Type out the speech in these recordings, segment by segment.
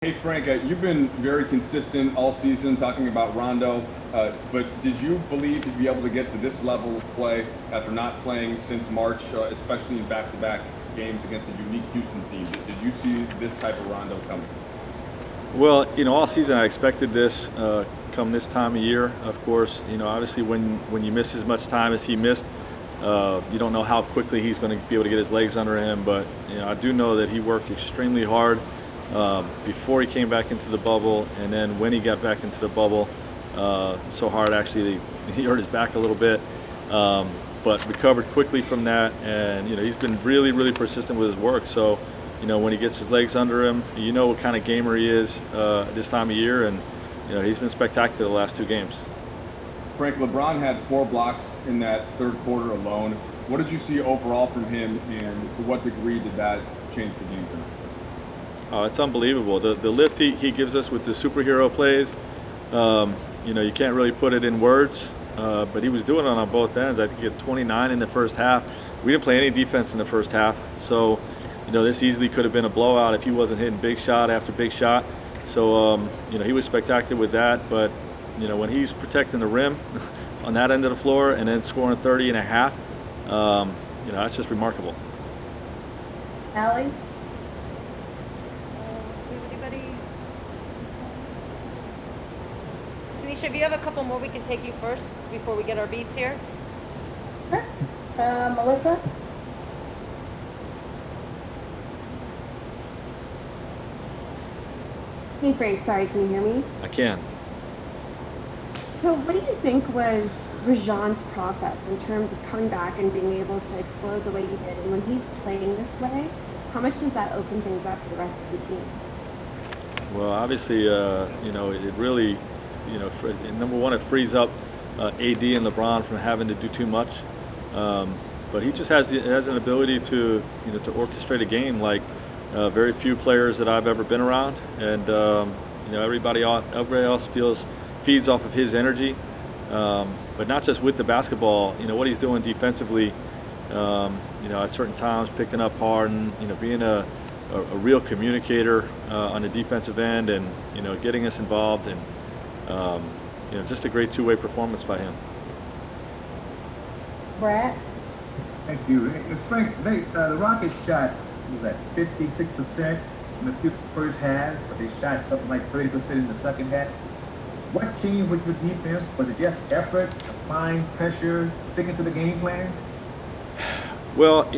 Hey Frank, you've been very consistent all season talking about Rondo, but did you believe he'd be able to get to this level of play after not playing since March, especially in back-to-back games against a unique Houston team? Did you see this type of Rondo coming? Well, all season I expected this come this time of year. Of course, obviously when you miss as much time as he missed, you don't know how quickly he's going to be able to get his legs under him. But I do know that he worked extremely hard before he came back into the bubble, and then when he got back into the bubble, so hard actually he hurt his back a little bit, but recovered quickly from that. And he's been really, really persistent with his work. So when he gets his legs under him, what kind of gamer he is this time of year, and he's been spectacular the last two games. Frank, LeBron had 4 blocks in that third quarter alone. What did you see overall from him, and to what degree did that change the game tonight? Oh, it's unbelievable. The lift he gives us with the superhero plays, you can't really put it in words, but he was doing it on both ends. I think he had 29 in the first half. We didn't play any defense in the first half, so this easily could have been a blowout if he wasn't hitting big shot after big shot. So he was spectacular with that, but when he's protecting the rim on that end of the floor and then scoring 30 and a half, that's just remarkable. Allie? Anybody? Tanisha, if you have a couple more, we can take you first before we get our beats here. Sure. Melissa? Hey Frank, sorry, can you hear me? I can. So what do you think was Rajon's process in terms of coming back and being able to explode the way he did? And when he's playing this way, how much does that open things up for the rest of the team? Well, obviously, it really, number one, it frees up AD and LeBron from having to do too much. But he just has an ability to orchestrate a game like very few players that I've ever been around, and everybody else feeds off of his energy. But not just with the basketball, what he's doing defensively. At certain times picking up hard and being a real communicator on the defensive end, and getting us involved, and just a great two-way performance by him. Brad? Thank you. Hey, Frank, the Rockets shot, was that 56% in the first half, but they shot something like 30% in the second half. What changed with your defense? Was it just effort, applying pressure, sticking to the game plan? Well,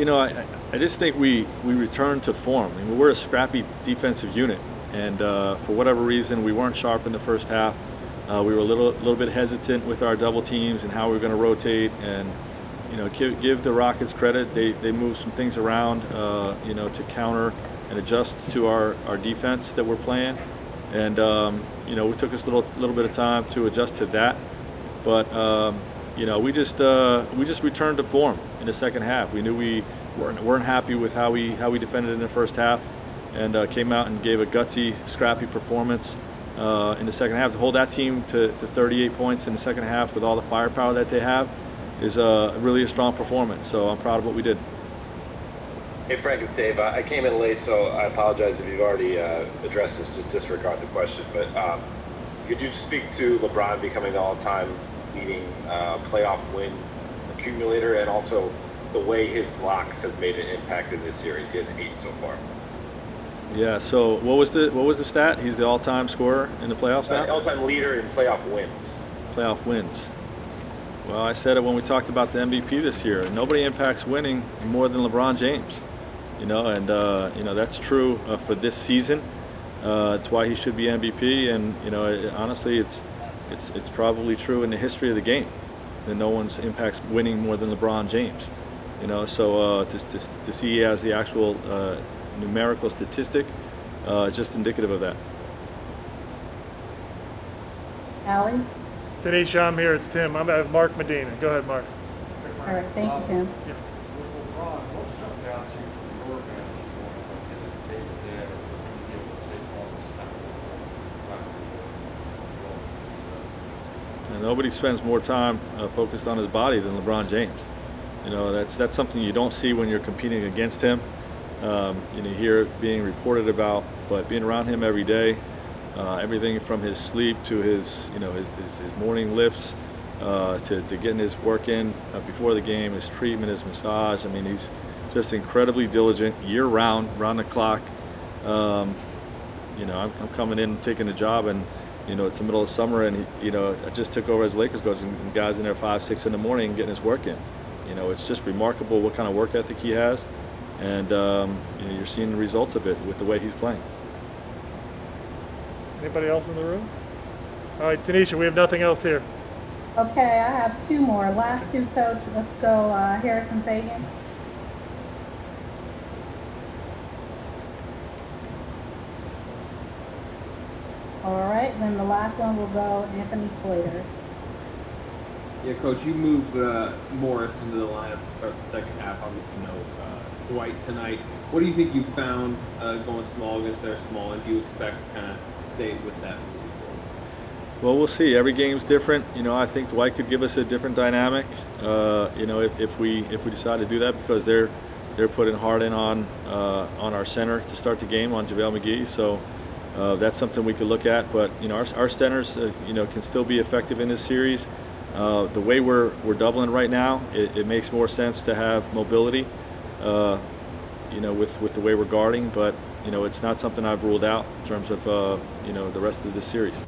I just think we returned to form. I mean, we're a scrappy defensive unit, and for whatever reason, we weren't sharp in the first half. We were a little bit hesitant with our double teams and how we were going to rotate, and give the Rockets credit. They moved some things around, to counter and adjust to our defense that we're playing, and we took us a little bit of time to adjust to that, but we just returned to form in the second half. We knew we weren't happy with how we defended in the first half, and came out and gave a gutsy, scrappy performance in the second half. To hold that team to 38 points in the second half with all the firepower that they have is really a strong performance. So I'm proud of what we did. Hey Frank, it's Dave. I came in late, so I apologize if you've already addressed this. Just disregard the question. But could you speak to LeBron becoming the all-time leading playoff win accumulator, and also the way his blocks have made an impact in this series? He has 8 so far. Yeah. So what was the stat? He's the all-time scorer in the playoffs now? All-time leader in playoff wins. Playoff wins. Well, I said it when we talked about the MVP this year. Nobody impacts winning more than LeBron James. And that's true for this season. It's why he should be MVP, and honestly, it's probably true in the history of the game that no one's impacts winning more than LeBron James. So to see he has the actual numerical statistic, just indicative of that. Allie? Tanisha, I'm here. It's Tim. I have Mark Medina. Go ahead, Mark. All right, thank you, Tim. Yeah. With LeBron, what jumped out to you from your vantage point, like his day-to-day, or being able to take all this time? And nobody spends more time focused on his body than LeBron James. That's something you don't see when you're competing against him. You hear it being reported about, but being around him every day, everything from his sleep to his morning lifts, to getting his work in before the game, his treatment, his massage. I mean, he's just incredibly diligent year round, round the clock. I'm coming in taking the job, and it's the middle of summer, and I just took over as Lakers coach, and the guys in there 5, 6 in the morning getting his work in. It's just remarkable what kind of work ethic he has, and you're seeing the results of it with the way he's playing. Anybody else in the room? All right, Tanisha, we have nothing else here. Okay, I have 2 more. Last 2, Coach. Let's go Harrison Fagan. All right, then the last one will go Anthony Slater. Yeah, Coach, you moved Morris into the lineup to start the second half. Obviously, Dwight tonight. What do you think you found going small against their small, and do you expect to kind of stay with that moving forward? Well, we'll see. Every game's different. I think Dwight could give us a different dynamic. If we decide to do that, because they're putting Harden on our center to start the game, on JaVale McGee. So that's something we could look at. But our centers can still be effective in this series. The way we're doubling right now, it makes more sense to have mobility. With the way we're guarding, but it's not something I've ruled out in terms of the rest of this series.